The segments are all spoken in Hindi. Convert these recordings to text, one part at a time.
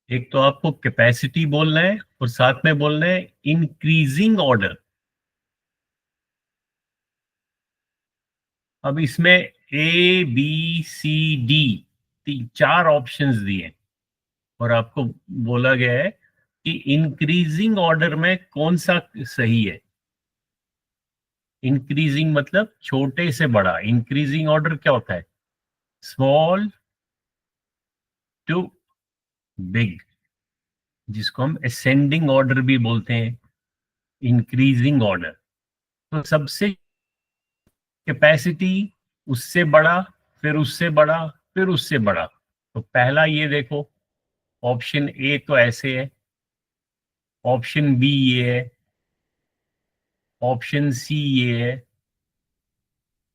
एक तो आपको कैपेसिटी बोलना है और साथ में बोलना है इंक्रीजिंग ऑर्डर। अब इसमें A B C D 4 options दिए और आपको बोला गया है कि इंक्रीजिंग ऑर्डर में कौन सा सही है। इंक्रीजिंग मतलब छोटे से बड़ा। इंक्रीजिंग ऑर्डर क्या होता है? स्मॉल टू बिग, जिसको हम असेंडिंग ऑर्डर भी बोलते हैं, इंक्रीजिंग ऑर्डर। तो सबसे कैपेसिटी उससे बड़ा, फिर उससे बड़ा, फिर उससे बड़ा। तो पहला ये देखो, ऑप्शन ए तो ऐसे है, ऑप्शन बी ये है, ऑप्शन सी ये है,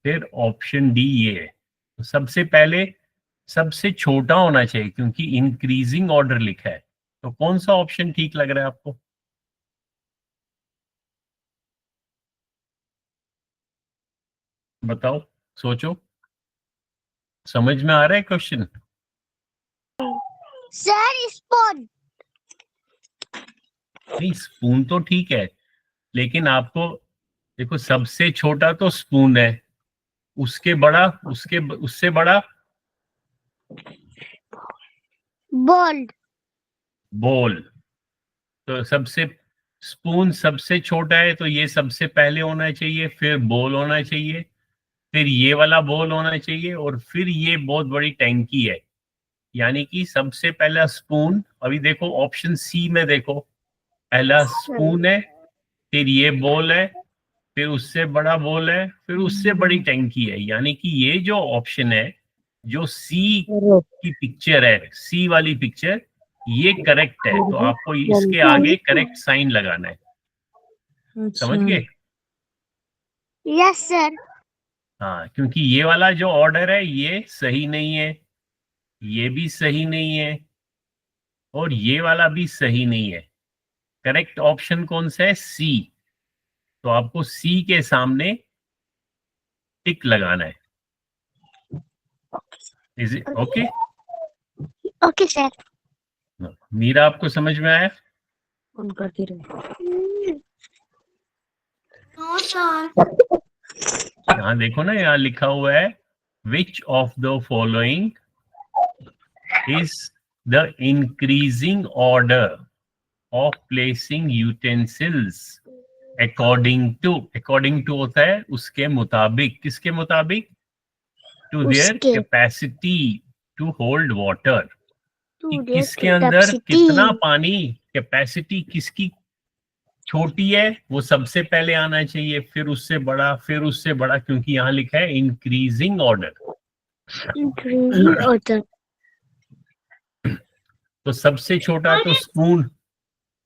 फिर ऑप्शन डी ये है। तो सबसे पहले सबसे छोटा होना चाहिए क्योंकि इंक्रीजिंग ऑर्डर लिखा है। तो कौन सा ऑप्शन ठीक लग रहा है आपको? बताओ, सोचो। समझ में आ रहा है क्वेश्चन? Sir spoon. नहीं, स्पून तो ठीक है, लेकिन आपको देखो, सबसे छोटा तो स्पून है, उसके बड़ा, उससे बड़ा बोल्ड। बोल। तो सबसे स्पून सबसे छोटा है तो ये सबसे पहले होना चाहिए, फिर बोल होना चाहिए, फिर ये वाला बोल होना चाहिए, और फिर ये बहुत बड़ी टैंकी है। यानी कि सबसे पहला स्पून, अभी देखो ऑप्शन सी में देखो, पहला स्पून है, फिर ये बोल है, फिर उससे बड़ा बोल है, फिर उससे बड़ी टैंकी है। यानी कि ये जो ऑप्शन है, जो सी की पिक्चर है, सी वाली पिक्चर, ये करेक्ट है। तो आपको इसके आगे करेक्ट साइन लगाना है। समझ गए? Yes sir. हाँ, क्योंकि ये वाला जो ऑर्डर है ये सही नहीं है, ये भी सही नहीं है, और ये वाला भी सही नहीं है। करेक्ट ऑप्शन कौन सा है? सी। तो आपको सी के सामने टिक लगाना है। Is it okay? Okay sir. Meera, आपको समझ में आया? फोन करती रहे। No sir. यहाँ देखो ना, यहाँ लिखा हुआ है which of the following is the increasing order of placing utensils according to होता है उसके मुताबिक। किसके मुताबिक? टू देयर उसके। Capacity to hold water. कि To their किसके अंदर capacity. कितना पानी, कैपेसिटी किसकी छोटी है वो सबसे पहले आना चाहिए, फिर उससे बड़ा, फिर उससे बड़ा, क्योंकि यहाँ लिखा है इंक्रीजिंग ऑर्डर। Increasing order. तो सबसे छोटा तो स्पून,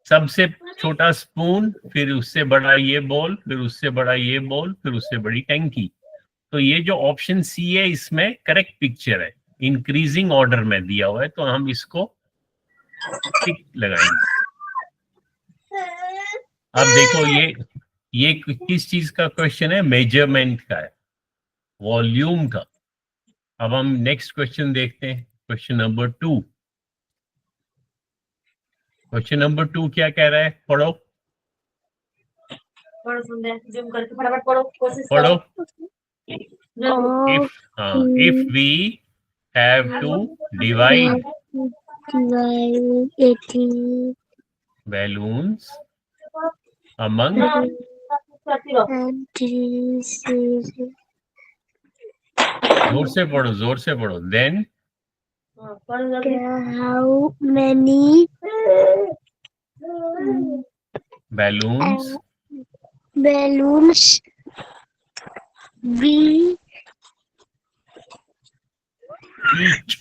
सबसे छोटा स्पून, फिर उससे बड़ा ये बोल, फिर उससे बड़ा ये बोल, फिर उससे बड़ी टैंकी। तो ये जो ऑप्शन सी है इसमें करेक्ट पिक्चर है, इंक्रीजिंग ऑर्डर में दिया हुआ है, तो हम इसको टिक लगाएंगे। अब देखो, ये किस चीज का क्वेश्चन है? मेजरमेंट का है, वॉल्यूम का। अब हम नेक्स्ट क्वेश्चन देखते हैं, क्वेश्चन नंबर 2। क्वेश्चन नंबर 2 क्या कह रहा है? पढ़ो पढ़ो, सुन रहे, जूम करके फटाफट पढ़ो, कोशिश पढ़ो। करो। If we have to divide balloons among, करती रहो। जोर से पढ़ो, then पढ़ो जल्दी। How many balloons balloons we each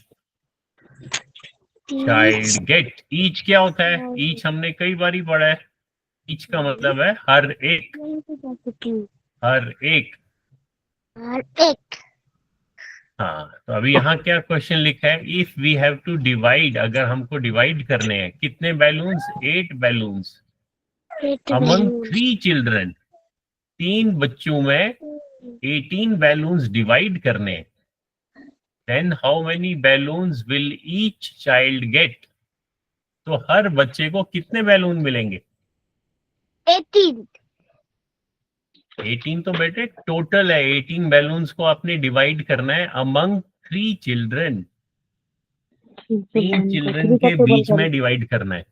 child get? each क्या होता है? each हमने कई बारी पढ़ा है। each का मतलब है हर एक, हर एक। हर एक। हाँ, तो अभी यहाँ क्या क्वेश्चन लिखा है? If we have to divide, अगर हमको डिवाइड करने हैं, कितने बैलून्स? 8 बैलून्स अमंग 3 चिल्ड्रन, 3 बच्चों में 18 बैलून्स डिवाइड करने हैं, then how many balloons will each child get? तो हर बच्चे को कितने बैलून मिलेंगे? 18 18 तो बेटे टोटल है, 18 बैलून्स को आपने डिवाइड करना है अमंग 3 चिल्ड्रन, 3 चिल्ड्रन के बीच में डिवाइड करना है।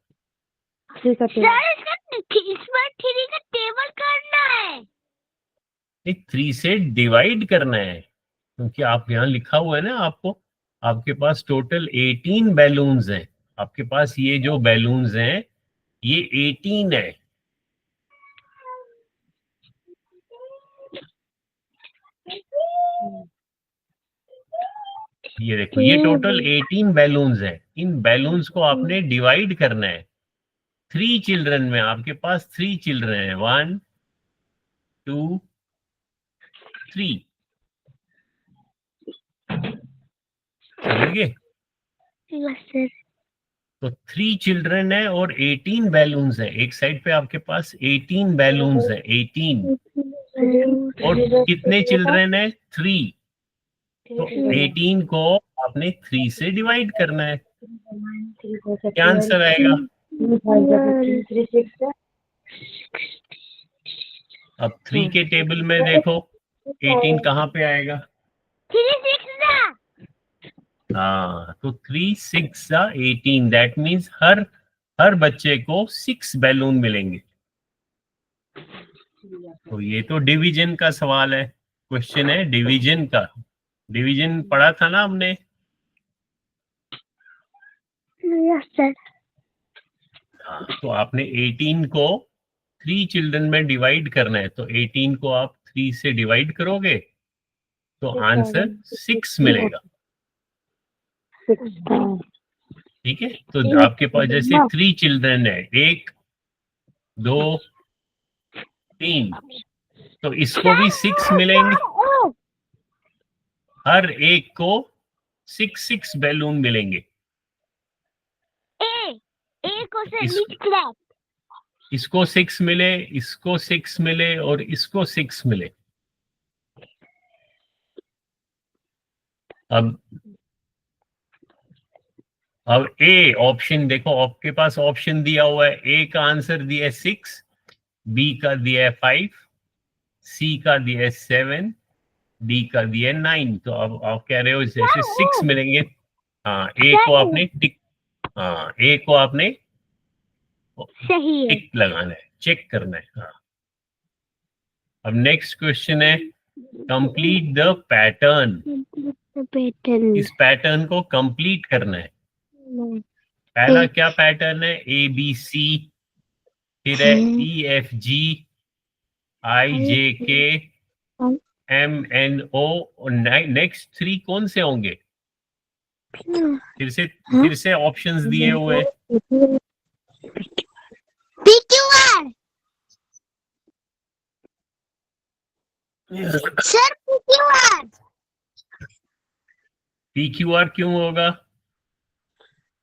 सर इसमें 3 का टेबल करना है। 3 से डिवाइड करना है, क्योंकि आप यहाँ लिखा हुआ है ना आपको, आपके पास टोटल 18 बैलून्स हैं, आपके पास ये जो बैलून्स हैं ये 18 है। ये देखो ये टोटल 18 बैलून्स हैं, इन बैलून्स को आपने डिवाइड करना है 3 चिल्ड्रन में। आपके पास 3 चिल्ड्रन है, 1 2 3, समझ गए? Yes sir. तो 3 चिल्ड्रन है और 18 बैलून्स है, एक साइड पे आपके पास 18 बैलून्स है, 18। और कितने चिल्ड्रन है? 3। तो 18 को आपने 3 से डिवाइड करना है। क्या आंसर आएगा? अब 3 के टेबल में देखो 18 कहाँ पे आएगा? 3 हाँ, तो 3 6 18, दैट मीन्स हर बच्चे को 6 बैलून मिलेंगे। तो ये तो डिवीजन का सवाल है, क्वेश्चन है डिवीजन का। डिवीजन पढ़ा था ना हमने? Yes sir. हाँ, तो आपने 18 को 3 चिल्ड्रन में डिवाइड करना है, तो 18 को आप 3 से डिवाइड करोगे तो आंसर 6 मिलेगा। ठीक है, तो आपके पास जैसे 3 चिल्ड्रन है, 1 2 3, तो इसको भी 6 मिलेंगे, हर एक को 6 बैलून मिलेंगे। ए को से इस- लिख रहा। इसको 6 मिले, इसको 6 मिले और इसको 6 मिले। अब ए ऑप्शन देखो, आपके पास ऑप्शन दिया हुआ है, ए का आंसर दिया है 6, बी का दिया है 5, सी का दिया है 7, डी का दिया है 9। तो अब आप कह रहे हो जैसे 6 मिलेंगे। हाँ, ए को आपने टिक, हाँ ए को आपने सही है। टिक लगाना है, चेक करना है। हाँ, अब नेक्स्ट क्वेश्चन है कंप्लीट द पैटर्न। पैटर्न इस पैटर्न को कंप्लीट करना है। पहला क्या पैटर्न है? ए बी सी, फिर है ई एफ जी, आई जे के, एम एन ओ, और नेक्स्ट 3 कौन से होंगे? फिर से ऑप्शंस दिए हुए। PQR sir, PQR। PQR क्यों होगा?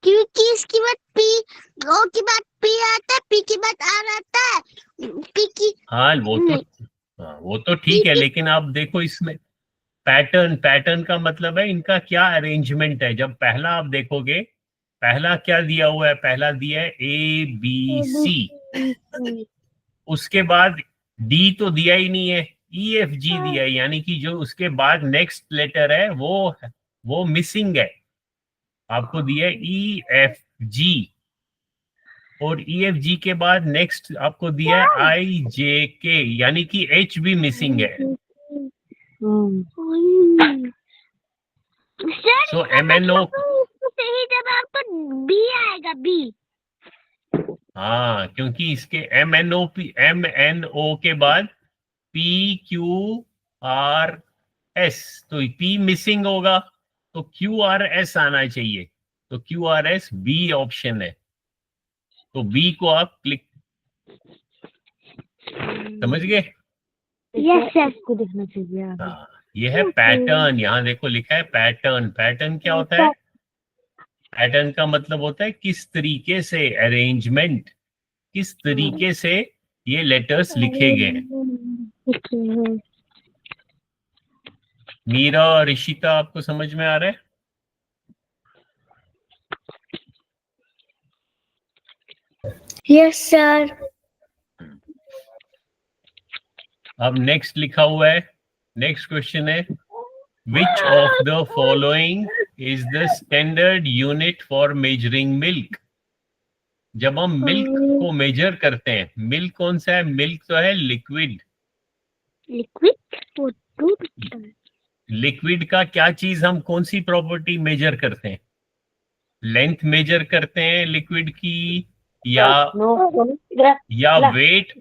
क्योंकि इसके बाद P, O के बाद P आता है, P के बाद R आता है, P की। हाँ वो तो ठीक है, लेकिन आप देखो इसमें पैटर्न का मतलब है इनका क्या अरेंजमेंट है। जब पहला आप देखोगे, पहला क्या दिया हुआ है? पहला दिया है ए बी सी, उसके बाद डी तो दिया ही नहीं है, ई एफ जी दिया है, यानी कि जो उसके बाद नेक्स्ट लेटर है वो मिसिंग है। आपको दिया है ई एफ जी, और ई एफ जी के बाद नेक्स्ट आपको दिया है आई जे के, यानी कि एच भी मिसिंग है। सो एम एन ओ, सही जवाब तो बी आएगा, बी। हाँ, क्योंकि इसके एम एन ओ के बाद पी क्यू आर एस, तो पी मिसिंग होगा, तो क्यू आर एस आना चाहिए, तो Q R S B option है, तो बी को आप क्लिक, समझ गए? यस सर को देखना चाहिए। हाँ, ये है पैटर्न। यहाँ देखो लिखा है पैटर्न। पैटर्न क्या होता है? पैटर्न का मतलब होता है किस तरीके से अरेंजमेंट, किस तरीके से ये लेटर्स लिखे गए हैं। मीरा और ऋषिता आपको समझ में आ रहा है? Yes sir. अब नेक्स्ट लिखा हुआ है, नेक्स्ट क्वेश्चन है, which of the following is the standard unit for measuring milk? जब हम मिल्क को मेजर करते हैं, मिल्क कौन सा है? मिल्क तो है लिक्विड। लिक्विड लिक्विड का क्या चीज, हम कौन सी प्रॉपर्टी मेजर करते हैं? लेंथ मेजर करते हैं लिक्विड की, या वेट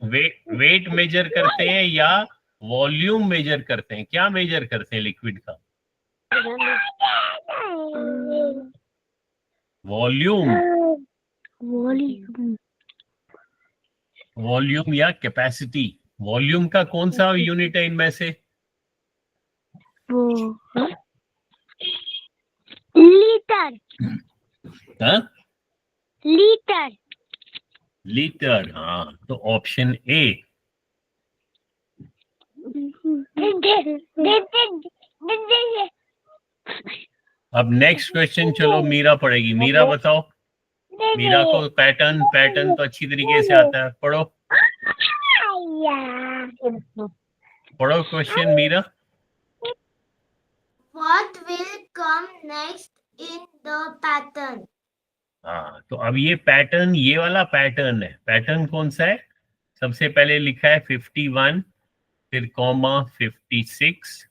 मेजर करते हैं, या वॉल्यूम मेजर करते हैं? क्या मेजर करते हैं लिक्विड का? वॉल्यूम, वॉल्यूम या कैपेसिटी? वॉल्यूम का कौन सा यूनिट है इनमें से? लीटर। हाँ, लीटर। लीटर। हाँ, तो ऑप्शन ए। अब नेक्स्ट क्वेश्चन, चलो मीरा पढ़ेगी। मीरा बताओ, मीरा को पैटर्न तो अच्छी तरीके से आता है, पढ़ो पढ़ो question Meera. What will come next in the pattern? हाँ, तो अब ये पैटर्न, ये वाला पैटर्न है। पैटर्न कौन सा है? सबसे पहले लिखा है 51, फिर कॉमा 56,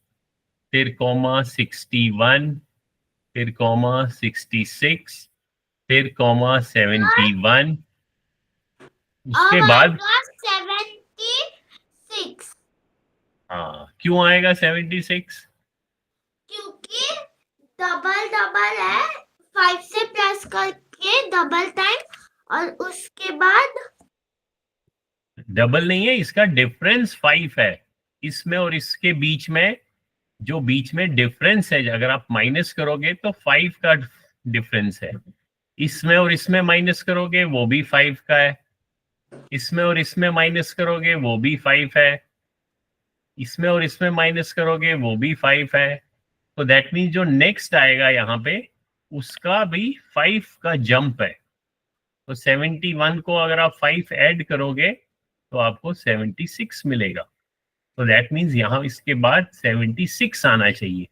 फिर कॉमा 61, फिर कॉमा 66, फिर कॉमा 71, उसके बाद 76। हाँ, क्यों आएगा 76? क्योंकि डबल डबल है, 5 से प्लस करके डबल टाइम, और उसके बाद डबल नहीं है, इसका डिफरेंस 5 है। इसमें और इसके बीच में, जो बीच में डिफरेंस है, अगर आप माइनस करोगे तो 5 का डिफरेंस है। इसमें और इसमें माइनस करोगे वो भी 5 का है, इसमें और इसमें माइनस करोगे वो भी 5 है, इसमें और इसमें माइनस करोगे वो भी 5 है। तो दैट मीन्स जो नेक्स्ट आएगा यहाँ पे, उसका भी 5 का जंप है। तो 71 को अगर आप 5 ऐड करोगे तो आपको 76 मिलेगा। तो दैट मीन्स यहाँ इसके बाद 76 आना चाहिए।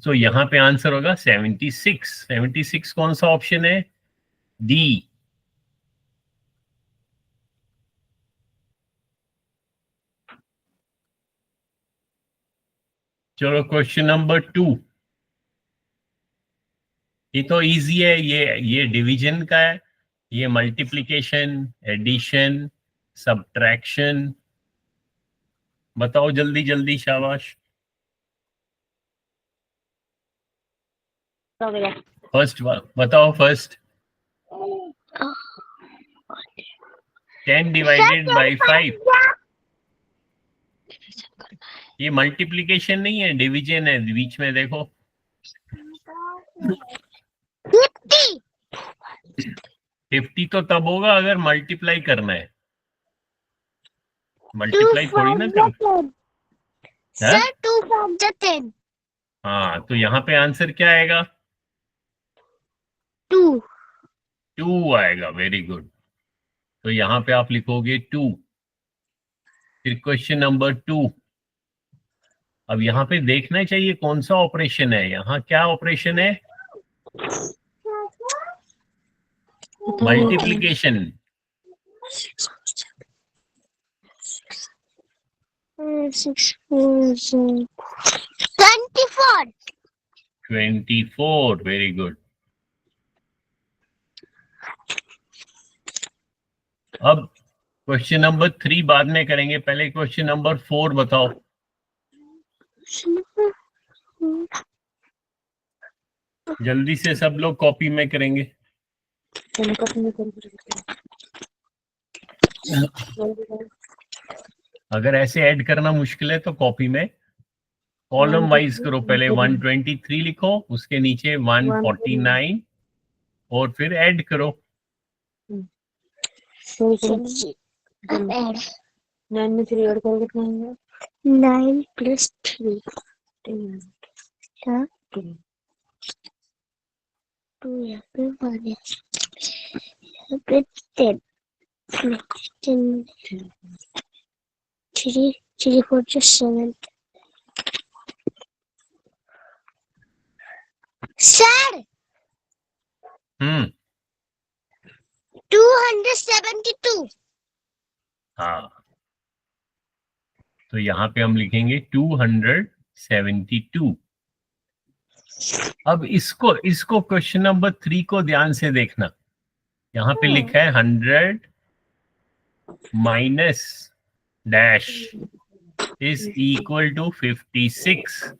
तो यहाँ पे आंसर होगा 76। 76 कौन सा ऑप्शन है? डी। चलो क्वेश्चन नंबर 2। ये तो इजी है, ये डिवीजन का है, ये मल्टीप्लिकेशन, एडिशन, सब्ट्रैक्शन। बताओ जल्दी जल्दी, शाबाश। फर्स्ट बताओ, फर्स्ट। 10 divided by 5। ये मल्टीप्लिकेशन नहीं है, डिवीजन है। बीच में देखो 50 तो तब होगा अगर मल्टीप्लाई करना है, मल्टीप्लाई थोड़ी ना कर। Sir 2 from the 10। हाँ, तो यहाँ पे आंसर क्या आएगा? 2 आएगा। Very good. तो यहाँ पे आप लिखोगे 2। फिर क्वेश्चन नंबर 2। अब यहाँ पे देखना चाहिए कौन सा ऑपरेशन है। यहाँ क्या ऑपरेशन है? मल्टीप्लिकेशन। 24। Very good. अब क्वेश्चन नंबर 3 बाद में करेंगे, पहले क्वेश्चन नंबर 4 बताओ। जल्दी से सब लोग कॉपी में करेंगे। अगर ऐसे ऐड करना मुश्किल है तो कॉपी में कॉलम वाइज करो। पहले 123 लिखो, उसके नीचे 149 और फिर ऐड करो। 9 में 3 ऐड करो कितना होगा? 9 plus 3. 10. 2 यहाँ पे 1 है, यहाँ पे 10. 10 3 4 just 7. Sir, 272. हाँ, तो यहाँ पे हम लिखेंगे 272. अब इसको क्वेश्चन नंबर 3 को ध्यान से देखना. यहाँ पे लिखा है 100 minus dash is equal to 56.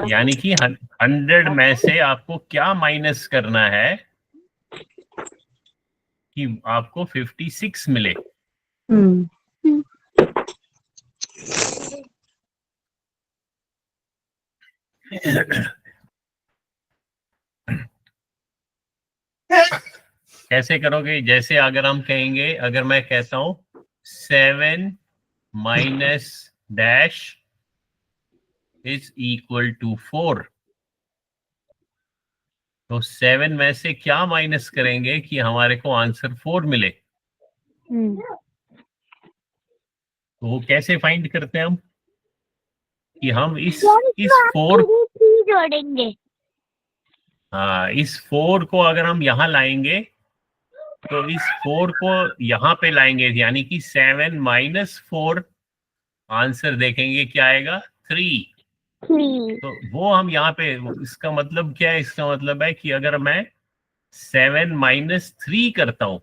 यानी कि 100 में से आपको क्या माइनस करना है कि आपको 56 मिले. कैसे करोगे? जैसे अगर हम कहेंगे, अगर मैं कहता हूं 7 minus dash is equal to 4, तो 7 में से क्या माइनस करेंगे कि हमारे को आंसर 4 मिले. तो वो कैसे फाइंड करते हैं हम कि हम इस 4 जोड़ेंगे. हाँ, इस 4 को अगर हम यहाँ लाएंगे तो इस 4 को यहाँ पे लाएंगे, यानी कि 7 माइनस 4, आंसर देखेंगे क्या आएगा 3. तो वो हम यहाँ पे, इसका मतलब क्या है? इसका मतलब है कि अगर मैं 7 माइनस 3 करता हूँ,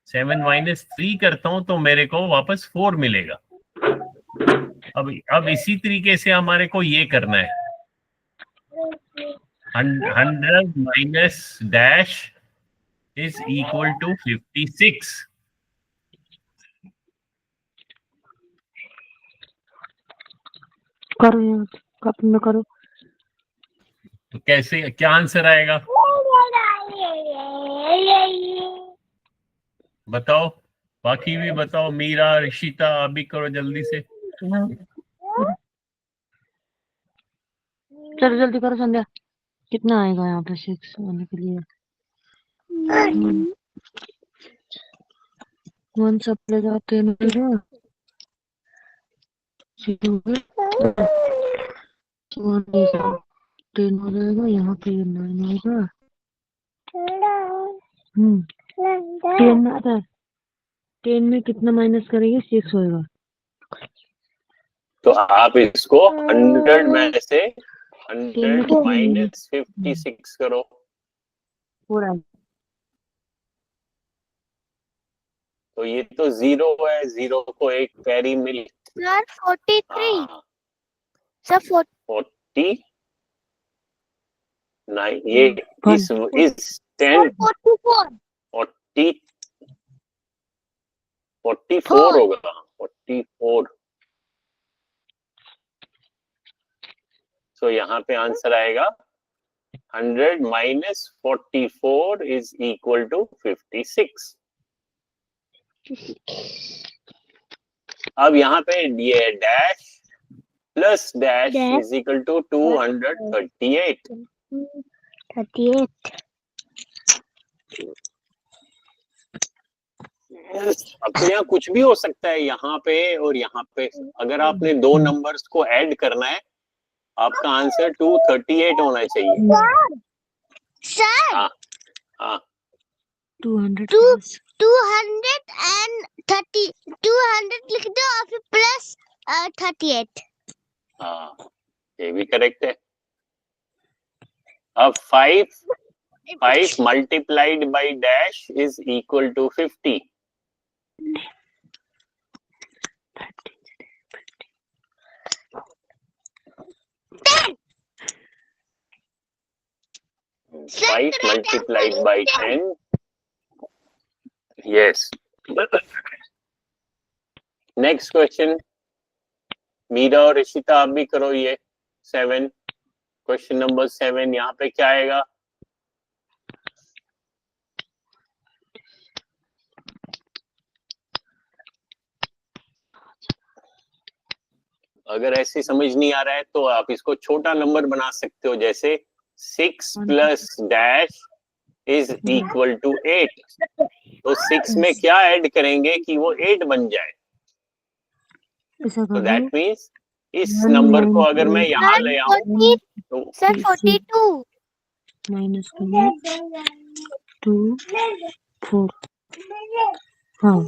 7 माइनस 3 करता हूँ तो मेरे को वापस 4 मिलेगा. अब इसी तरीके से हमारे को ये करना है. 100 minus dash is equal to 56. करो यार, कॉपी में करो. तो कैसे, क्या आंसर आएगा बताओ? बाकी भी बताओ, मीरा, ऋषिता, अभी करो जल्दी से. चलो जल्दी करो संध्या. कितना आएगा यहाँ पे 6 आने के लिए? 1 सब ले जाओ, 10 हो जाएगा. 10 हो जाएगा. यहाँ पे 9 होगा. 10 आता है. 10 में कितना माइनस करेंगे? 6 होएगा. तो आप इसको 100 में से 100 कितना? माइनस 56 करो. पूरा तो ये तो 0 है, 0 को एक कैरी मिल. सर 43. हाँ, सर 49. ये इस 10 44. 40 44 होगा. 44. तो यहाँ पे आंसर आएगा 100 माइनस 44 इज इक्वल टू 56. अब यहाँ पे ये dash plus dash is equal to 238. 38. अब यहाँ कुछ भी हो सकता है, यहाँ पे और यहाँ पे. अगर आपने दो नंबर्स को ऐड करना है, आपका आंसर 238 होना चाहिए. सर हाँ हाँ 200 230 200 लिख दो और फिर प्लस 38. हाँ, ये भी करेक्ट है. अब 5 multiplied by dash is equal to 50. Five multiplied by 10. Yes. Next question. Meera और ऋषिता आप भी करो ये 7. Question number 7. यहाँ पे क्या आएगा? अगर ऐसे समझ नहीं आ रहा है तो आप इसको छोटा नंबर बना सकते हो, जैसे 6 plus dash is equal to 8। तो 6 में क्या ऐड करेंगे कि वो 8 बन जाए। ऐसा तो कर दो। दैट मीन्स इस नंबर को अगर मैं यहाँ ले आऊं तो सर 42 माइनस करिए 2 4। हाँ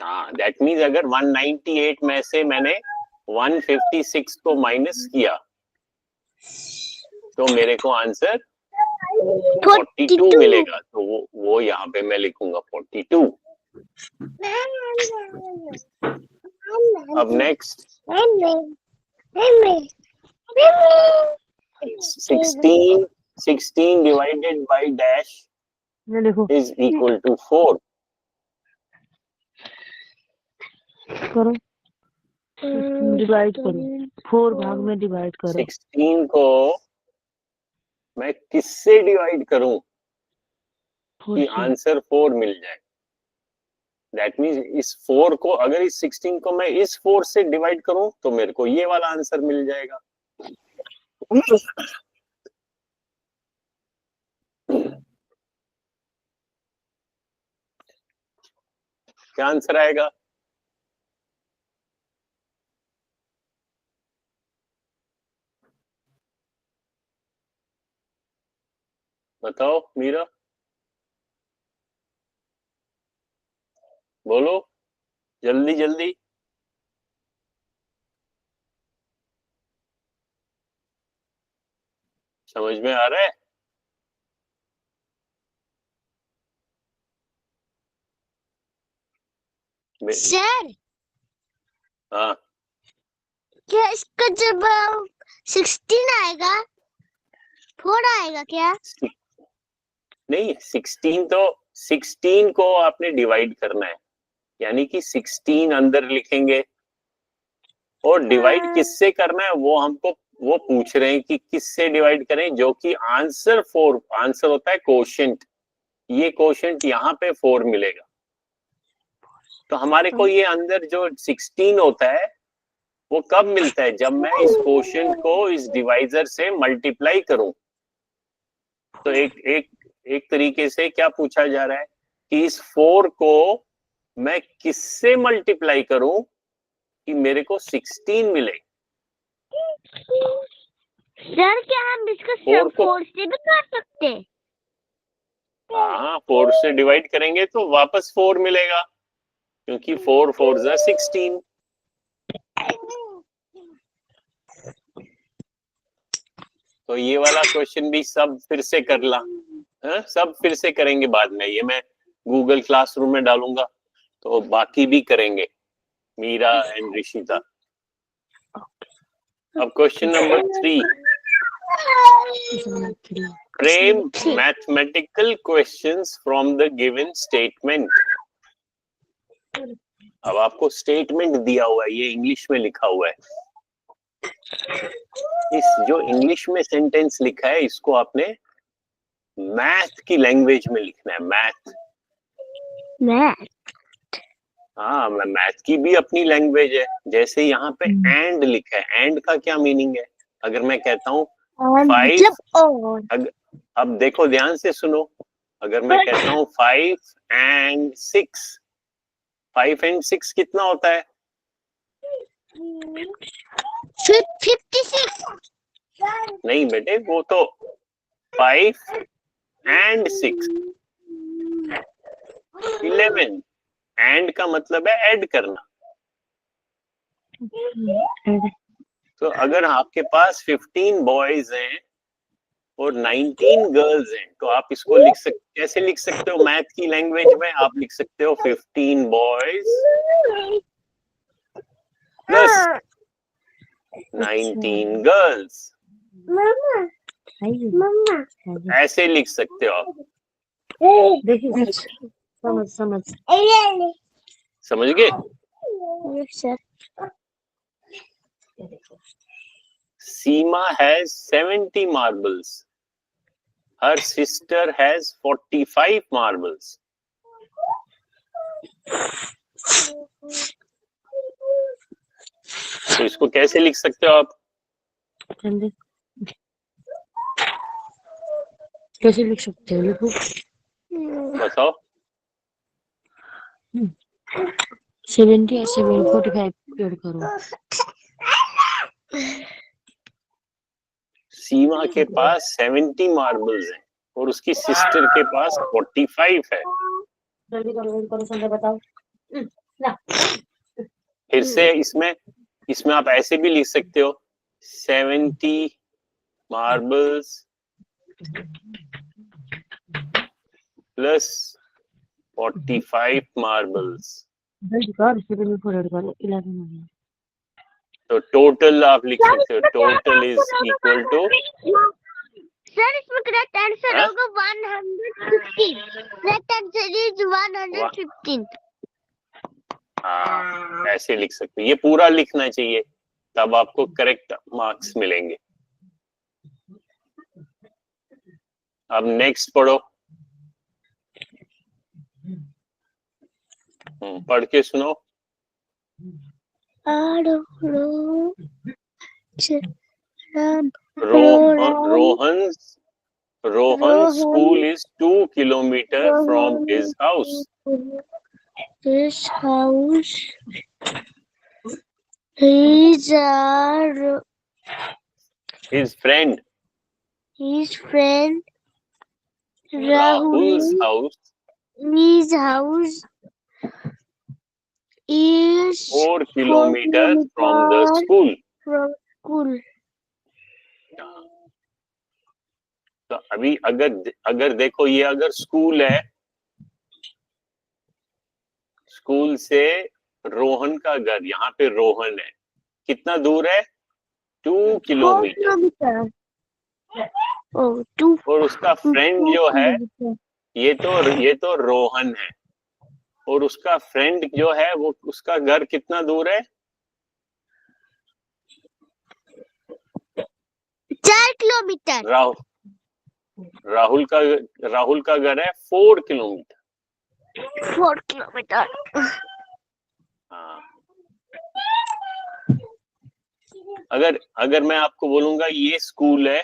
हाँ, दैट मीन्स अगर 198 में से मैंने 156 को माइनस किया तो मेरे को आंसर 42 मिलेगा। तो वो यहाँ पे मैं लिखूंगा 42। अब नेक्स्ट 16 डिवाइडेड बाय डैश ये देखो इज इक्वल टू 4। करो, डिवाइड करो, 4 भाग में डिवाइड करो। 16 को मैं किससे डिवाइड करूं कि आंसर 4 मिल जाए। दैट मीन्स इस 4 को, अगर इस 16 को मैं इस 4 से डिवाइड करूं तो मेरे को ये वाला आंसर मिल जाएगा। क्या आंसर आएगा? बताओ मीरा, बोलो जल्दी जल्दी। समझ में आ रहा है? सर हाँ, क्या इसका जवाब 16 आएगा? 4 आएगा क्या? नहीं 16 को आपने डिवाइड करना है, यानी कि 16 अंदर लिखेंगे और डिवाइड किससे करना है वो हमको वो पूछ रहे हैं कि किससे डिवाइड करें, जो कि आंसर 4 आंसर होता है कोशेंट। ये कोशेंट यहाँ पे 4 मिलेगा। तो हमारे को ये अंदर जो 16 होता है वो कब मिलता है? जब मैं इस कोशेंट को इस डिवाइजर से मल्टीप्लाई करूं। तो एक तरीके से क्या पूछा जा रहा है कि इस 4 को मैं किससे मल्टीप्लाई करूं कि मेरे को 16 मिले। सर क्या हम इसको 4 से भी कर सकते हैं? हाँ, 4 से डिवाइड करेंगे तो वापस 4 मिलेगा, क्योंकि 4 4 जा 16। तो ये वाला क्वेश्चन भी सब फिर से कर ला, सब फिर से करेंगे बाद में। ये मैं गूगल क्लासरूम में डालूंगा तो बाकी भी करेंगे, मीरा एंड ऋषिता। अब question number 3, frame mathematical questions from the given statement. अब आपको स्टेटमेंट दिया हुआ है, ये इंग्लिश में लिखा हुआ है। इस जो इंग्लिश में सेंटेंस लिखा है इसको आपने मैथ की लैंग्वेज में लिखना है। मैथ हाँ, मैथ की भी अपनी लैंग्वेज है। जैसे यहाँ पे एंड लिखा है, एंड का क्या मीनिंग है? अगर मैं कहता हूँ 5, अब देखो ध्यान से सुनो, अगर मैं कहता हूँ 5 and 6, 5 and 6 कितना होता है? 56। नहीं बेटे, वो तो 5 and 6 11। एंड का मतलब है ऐड करना। तो अगर आपके पास 15 बॉयज हैं और 19 गर्ल्स हैं तो आप इसको कैसे लिख सकते हो मैथ की लैंग्वेज में? आप लिख सकते हो 15 बॉयज प्लस 19 गर्ल्स। ऐसे लिख सकते हो आप। देखिए समझ गए? सीमा has 70 marbles. Her sister has 45 marbles. तो इसको कैसे लिख सकते हो आप? जल्दी कैसे लिख सकते हो? लिखो। बताओ। 70 और 745 ऐड करो। सीमा के पास 70 मार्बल्स हैं और उसकी सिस्टर के पास 45 है। जल्दी करो संजय, बताओ। फिर से इसमें आप ऐसे भी लिख सकते हो 70 मार्बल्स प्लस 45 मार्बल्स। जल्दी कर, 74 ऐड करो, 11 हो गया। तो टोटल आप लिख सकते हो, total is equal to, sir इसमें करेक्ट आंसर हाँ? होगा 115। Correct answer is 115। हाँ, ऐसे लिख सकते हो। ये पूरा लिखना चाहिए, तब आपको करेक्ट मार्क्स मिलेंगे। अब नेक्स्ट पढ़ो। पढ़ के सुनो। Rohan's school is 2 kilometers from his house. His house is His friend Rahul's house his house is 4 kilometers from the school. from school. तो अभी अगर देखो, ये अगर स्कूल है, स्कूल से रोहन का घर, यहाँ पे रोहन है, कितना दूर है? 2 किलोमीटर। और उसका फ्रेंड जो है, ये तो रोहन है, और उसका फ्रेंड जो है वो, उसका घर कितना दूर है? 4 किलोमीटर। राहुल का घर है 4 किलोमीटर। 4 किलोमीटर। हाँ, अगर मैं आपको बोलूंगा ये स्कूल है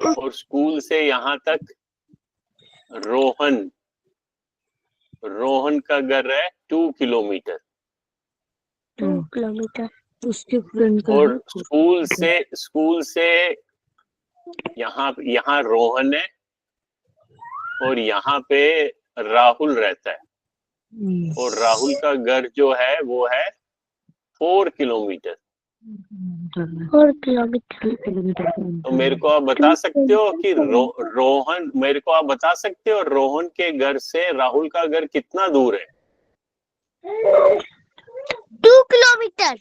और स्कूल से यहाँ तक रोहन का घर है 2 किलोमीटर। 2 किलोमीटर। उसके फ्रेंड का और स्कूल से यहाँ रोहन है और यहाँ पे राहुल रहता है, और राहुल का घर जो है वो है 4 किलोमीटर। 4 किलोमीटर। तो मेरे को आप बता सकते हो कि रोहन के घर से राहुल का घर कितना दूर है? 2 किलोमीटर।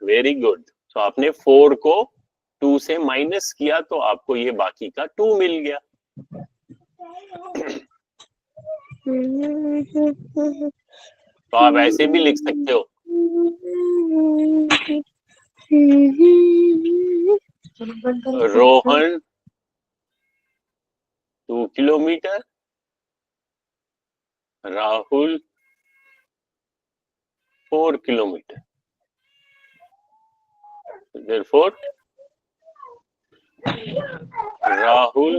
Very good. तो आपने 4 को 2 से माइनस किया तो आपको ये बाकी का 2 मिल गया। तो आप ऐसे भी लिख सकते हो, Rohan 2 kilometre, Rahul 4 kilometre. Therefore, Rahul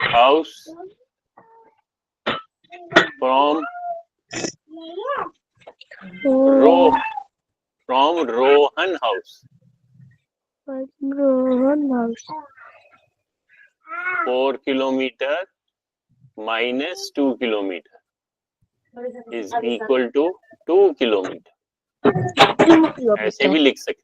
house from Rohan house 4 kilometer minus 2 kilometer is equal to 2 kilometer. ऐसे भी लिख सकते।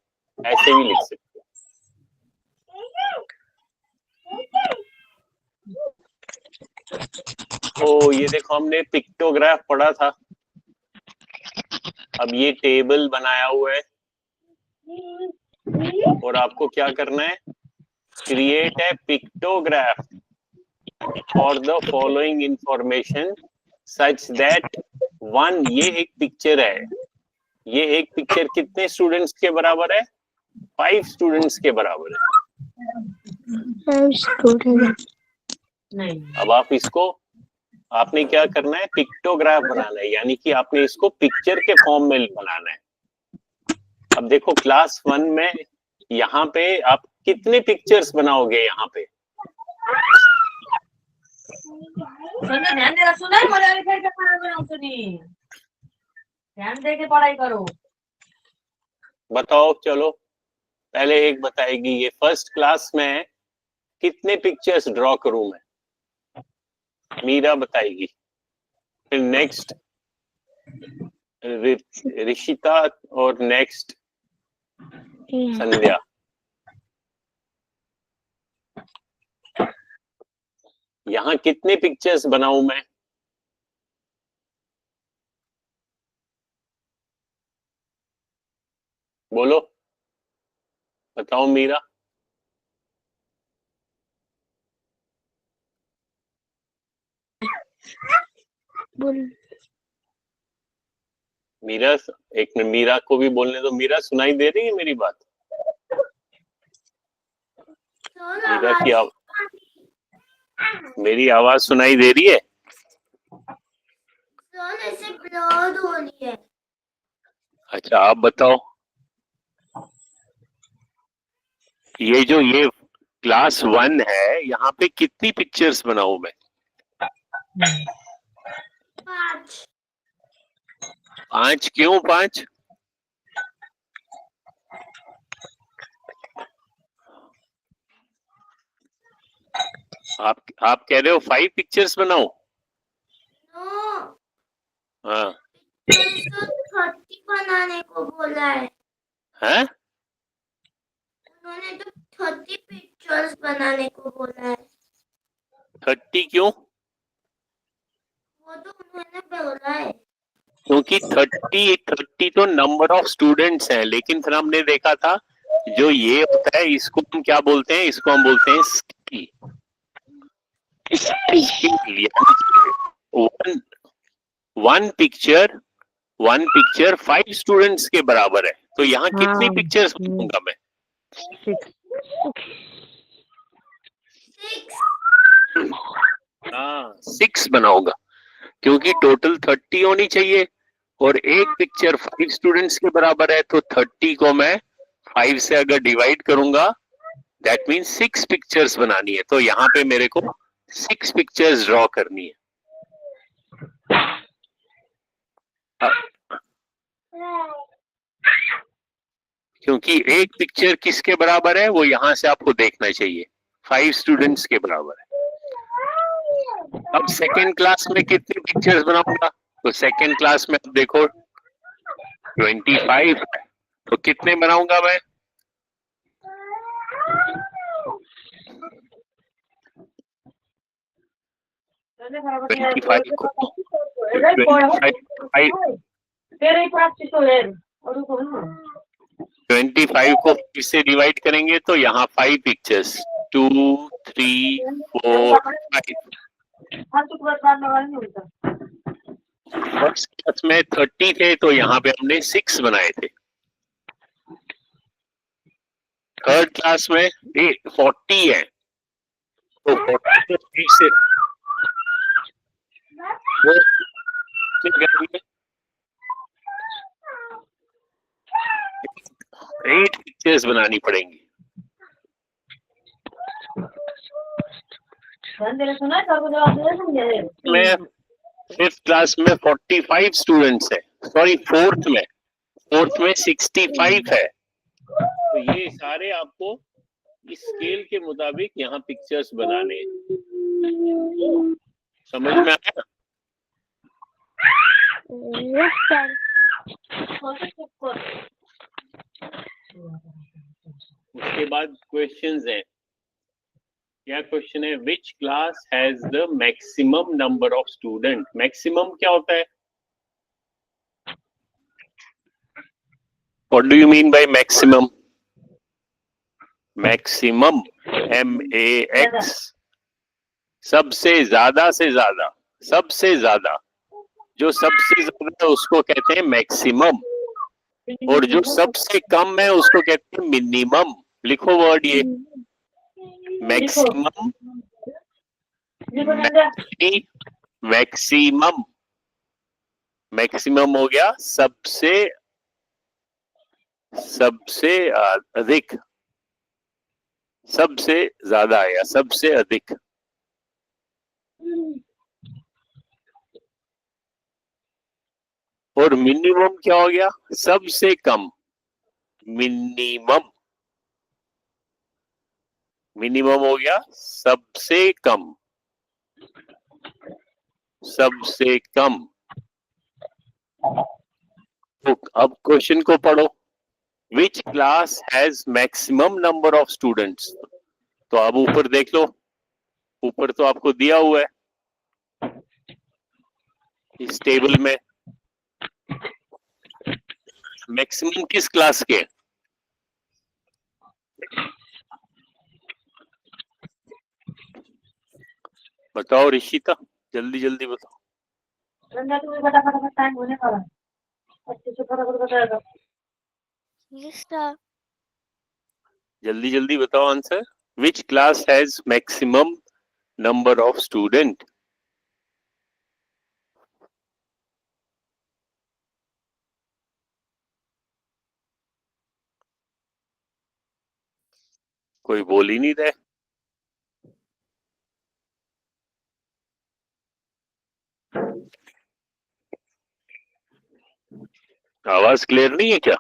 ओ, ये देखो, हमने पिक्टोग्राफ पढ़ा था। अब ये टेबल बनाया हुआ है और आपको क्या करना है? Create a pictograph for the following information such that one, ये एक पिक्चर है, ये एक पिक्चर कितने स्टूडेंट्स के बराबर है? 5 स्टूडेंट्स के बराबर है। 5 स्टूडेंट। अब आपने क्या करना है? पिक्टोग्राफ बनाना है, यानी कि आपने इसको पिक्चर के फॉर्म में बनाना है। अब देखो क्लास 1 में यहाँ पे आप कितने पिक्चर्स बनाओगे यहाँ पे? ध्यान दे सुना मोबाइल फिर के पढ़ाई बनाओ सुनी ध्यान दे के पढ़ाई करो। बताओ चलो, पहले एक बताएगी ये फर्स्ट क्लास में कितने पिक्चर्स ड्रॉ करूं मैं? मीरा बताएगी, फिर नेक्स्ट ऋषिता और नेक्स्ट संध्या। यहाँ कितने पिक्चर्स बनाऊं मैं? बोलो, बताओ मीरा। बोल मीरा, एक मिनट मीरा को भी बोलने दो। मीरा सुनाई दे रही है मेरी बात? मीरा की मेरी आवाज सुनाई दे रही है? ऐसे ब्लर हो रही है। अच्छा आप बताओ, ये जो ये क्लास 1 है यहाँ पे कितनी पिक्चर्स बनाऊं मैं? 5। 5 क्यों 5? आप कह रहे हो 5 पिक्चर्स बनाओ? नो, हाँ। इसको 30 बनाने को बोला है। हैं? उन्होंने तो 30 पिक्चर्स बनाने को बोला है। 30 क्यों? वो तो उन्होंने बोला है। क्योंकि 30 तो नंबर ऑफ स्टूडेंट्स हैं, लेकिन फिर हमने देखा था जो ये होता है इसको हम क्या बोलते हैं? इसको हम बोलते हैं स्केल। वन पिक्चर 5 स्टूडेंट्स के बराबर है, तो यहाँ कितनी पिक्चर्स बनाऊंगा मैं? 6 बनाऊंगा, क्योंकि टोटल 30 होनी चाहिए और एक पिक्चर 5 स्टूडेंट्स के बराबर है, तो 30 को मैं 5 से अगर डिवाइड करूंगा दैट मीन्स 6 पिक्चर्स बनानी है। तो यहाँ पे मेरे को 6 पिक्चर्स ड्रॉ करनी है। क्योंकि एक पिक्चर किसके बराबर है वो यहाँ से आपको देखना चाहिए, 5 स्टूडेंट्स के बराबर है। अब सेकेंड क्लास में कितनी पिक्चर्स बनाऊंगा? तो सेकेंड क्लास में अब देखो 25 है, तो कितने बनाऊंगा मैं? 25 को 25 को फिर से डिवाइड करेंगे तो यहाँ 5 पिक्चर्स 2 3 4 5। फर्स्ट क्लास में 30 थे तो यहाँ पे हमने 6 बनाए थे। थर्ड क्लास में 40 है, तो 40 को 3 से वो 8 पिक्चर्स बनानी पड़ेंगी। मैं फिफ्थ क्लास में 45 स्टूडेंट्स है, सॉरी फोर्थ में 65 है, तो ये सारे आपको इस स्केल के मुताबिक यहाँ पिक्चर्स बनाने हैं। समझ में आया? उसके बाद क्वेश्चंस हैं। क्या क्वेश्चन है? Which class has the maximum number of student? Maximum क्या होता है? What do you mean by maximum? Maximum MAX, सबसे ज्यादा से ज्यादा, सबसे ज्यादा, जो सबसे ज्यादा है उसको कहते हैं मैक्सिमम, और जो सबसे कम है उसको कहते हैं मिनिमम। लिखो वर्ड ये, मैक्सिमम, मैक्सिमम। मैक्सिमम हो गया सबसे सबसे अधिक, सबसे ज्यादा या सबसे अधिक। और मिनिमम क्या हो गया? सबसे कम। मिनिमम, मिनिमम हो गया सबसे कम, सबसे कम। तो अब क्वेश्चन को पढ़ो। Which class has maximum number of students? तो अब ऊपर देख लो, ऊपर तो आपको दिया हुआ है इस टेबल में मैक्सिमम किस क्लास के? बताओ ऋषिता, जल्दी जल्दी बताओ। संध्या तुम्हें बता, फटाफट टाइम होने वाला है। अच्छे से फटाफट बताएगा। Yes, sir. जल्दी जल्दी बताओ answer. Which class has maximum number of student? कोई बोल ही नहीं रहे। आवाज क्लियर नहीं है क्या?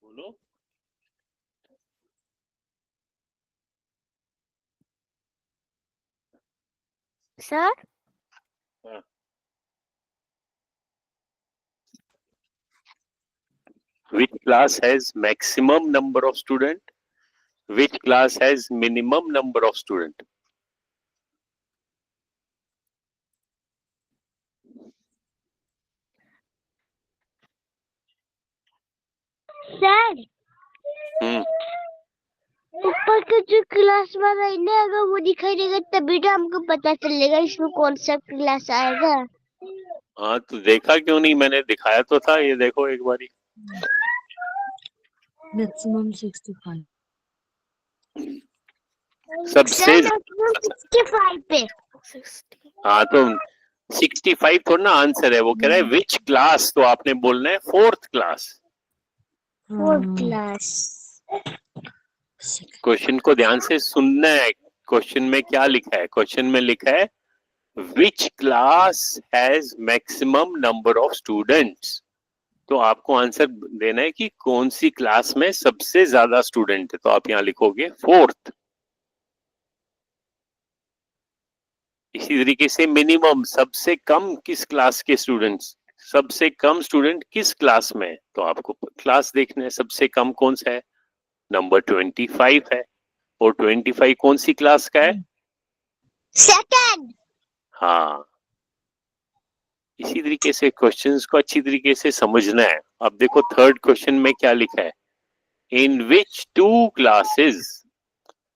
बोलो। Sir? हाँ। Which class has maximum number of student? Which class has minimum number of student? Sir, हम्म, ऊपर के जो क्लास वाला है ना, अगर वो दिखाई देगा तभी तो हमको पता चलेगा इसमें कौन सा क्लास आएगा। हाँ तो देखा क्यों नहीं? मैंने दिखाया तो था, ये देखो एक बारी। मैक्सिमम 65। सबसे सर, 65 पे। हाँ तो 65 थोड़ा ना आंसर है, वो कह रहा है विच क्लास, तो आपने बोलना है fourth class. Fourth class. Question को ध्यान से सुनना है। क्वेश्चन में क्या लिखा है? क्वेश्चन में लिखा है which class has maximum number of students. तो आपको आंसर देना है कि कौन सी क्लास में सबसे ज्यादा स्टूडेंट है। तो आप यहाँ लिखोगे फोर्थ। इसी तरीके से मिनिमम, सबसे कम किस क्लास के स्टूडेंट्स, सबसे कम स्टूडेंट किस क्लास में है? तो आपको क्लास देखना है सबसे कम कौन सा है। नंबर 25 है। और 25 कौन सी क्लास का है? सेकंड। हाँ, इसी तरीके से क्वेश्चंस को अच्छी तरीके से समझना है। अब देखो थर्ड क्वेश्चन में क्या लिखा है। In which two classes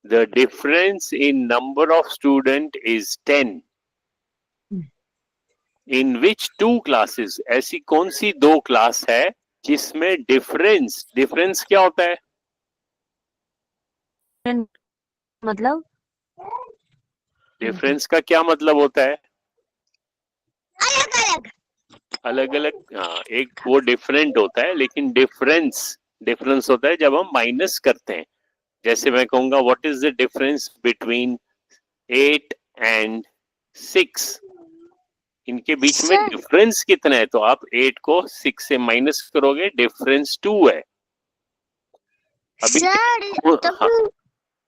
the difference in number of student is 10। In which two classes, ऐसी कौन सी दो क्लास है जिसमें डिफरेंस, डिफरेंस क्या होता है? मतलब डिफरेंस का क्या मतलब होता है? अलग अलग। अलग अलग, हाँ, एक वो डिफरेंट होता है, लेकिन डिफरेंस, डिफरेंस होता है जब हम माइनस करते हैं। जैसे मैं कहूंगा what is the difference between 8 and 6, इनके बीच में सर, डिफरेंस कितना है? तो आप 8 को 6 से माइनस करोगे, डिफरेंस 2 है। अभी सर, तो हाँ, फिर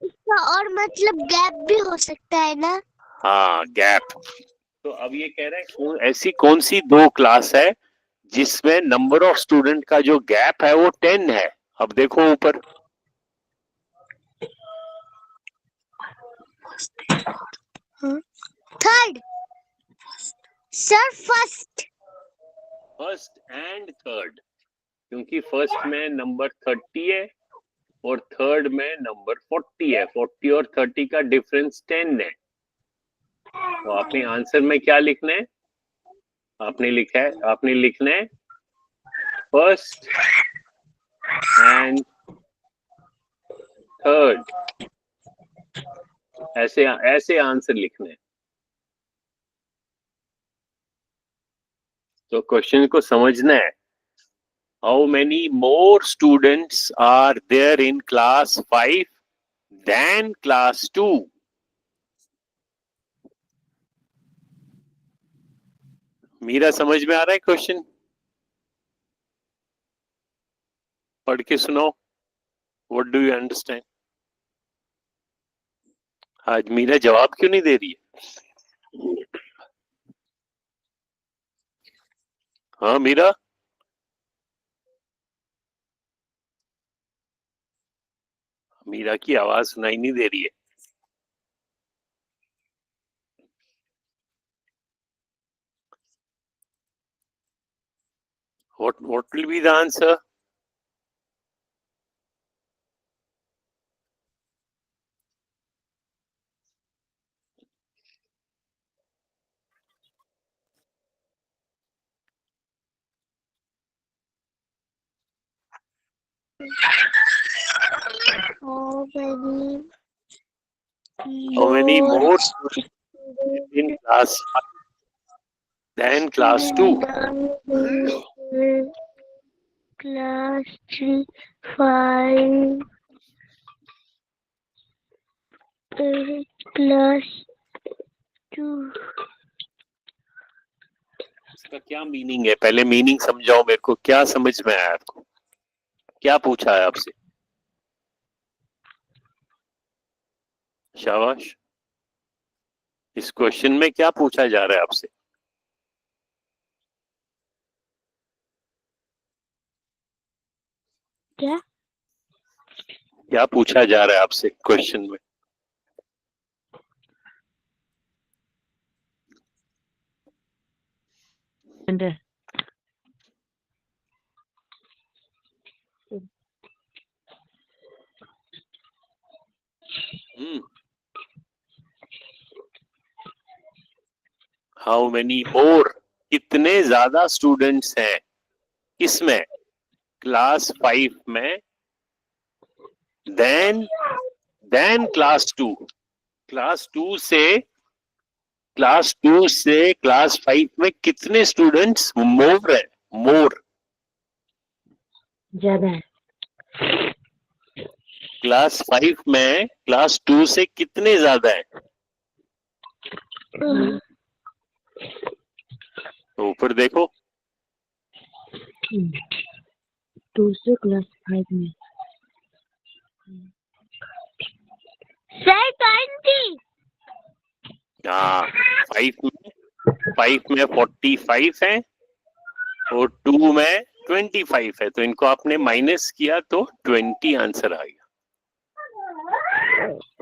इसका और मतलब गैप भी हो सकता है ना? हाँ गैप। तो अब ये कह रहा है ऐसी कौन सी दो क्लास है जिसमें नंबर ऑफ स्टूडेंट का जो गैप है वो 10 है। अब देखो ऊपर, third. Sir, first. First and third, क्योंकि फर्स्ट में नंबर 30 है और थर्ड में नंबर 40 है। 40 और 30 का डिफरेंस 10 है। तो आपने आंसर में क्या लिखना है? आपने लिखा है, आपने लिखना है फर्स्ट एंड थर्ड, ऐसे ऐसे आंसर लिखने हैं। तो क्वेश्चन को समझना है. How many more students are there in class 5 then class 2? Meera, समझ में आ रहा है क्वेश्चन? पढ़ के सुनाओ. What do you understand? आज मीरा जवाब क्यों नहीं दे रही है? हाँ मीरा, मीरा की आवाज सुनाई नहीं दे रही है. What will be the answer? How many more students in class 5 than class 2? Class 3, 5, class 2. इसका क्या मीनिंग है? पहले मीनिंग समझाओ मेरे को. क्या समझ में आया आपको? क्या पूछा है आपसे? शाबाश. इस क्वेश्चन में क्या पूछा जा रहा है आपसे? क्या पूछा जा रहा है आपसे क्वेश्चन में? हाउ मेनी मोर, कितने ज्यादा स्टूडेंट्स हैं किसमें? क्लास 5 में देन क्लास 2. क्लास 2 से क्लास 5 में कितने स्टूडेंट्स मोर है? मोर ज्यादा है. क्लास 5 में क्लास 2 से कितने ज्यादा है? तो ऊपर देखो. 2 से क्लास 5 में Sir, 20. हाँ, 5 में 45 है और 2 में 25 है. तो इनको आपने माइनस किया तो 20 आंसर आ गया.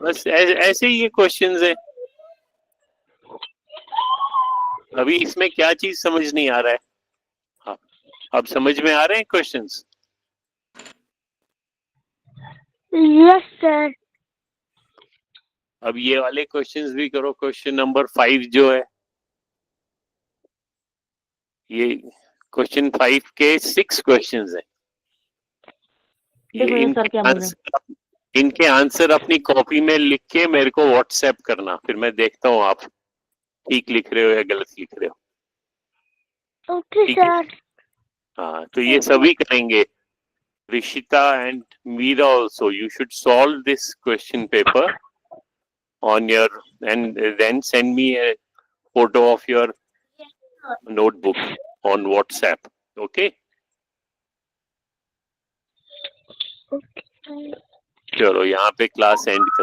बस ऐसे ही ये क्वेश्चंस है. अभी इसमें क्या चीज समझ नहीं आ रहा है? हाँ, अब समझ में आ रहे हैं क्वेश्चंस? Yes, sir. अब ये वाले क्वेश्चंस भी करो. क्वेश्चन नंबर 5 जो है, ये क्वेश्चन 5 के 6 क्वेश्चंस हैं. ये इनके आंसर अपनी कॉपी में लिख के मेरे को व्हाट्सएप करना, फिर मैं देखता हूँ आप ठीक लिख रहे हो या गलत लिख रहे हो. Okay, sir. हाँ, तो ये सभी करेंगे. Rishita and Meera also, you should solve this question paper on your, and then send me a photo of your notebook on WhatsApp. Okay? Okay. चलो यहाँ पे क्लास एंड कर.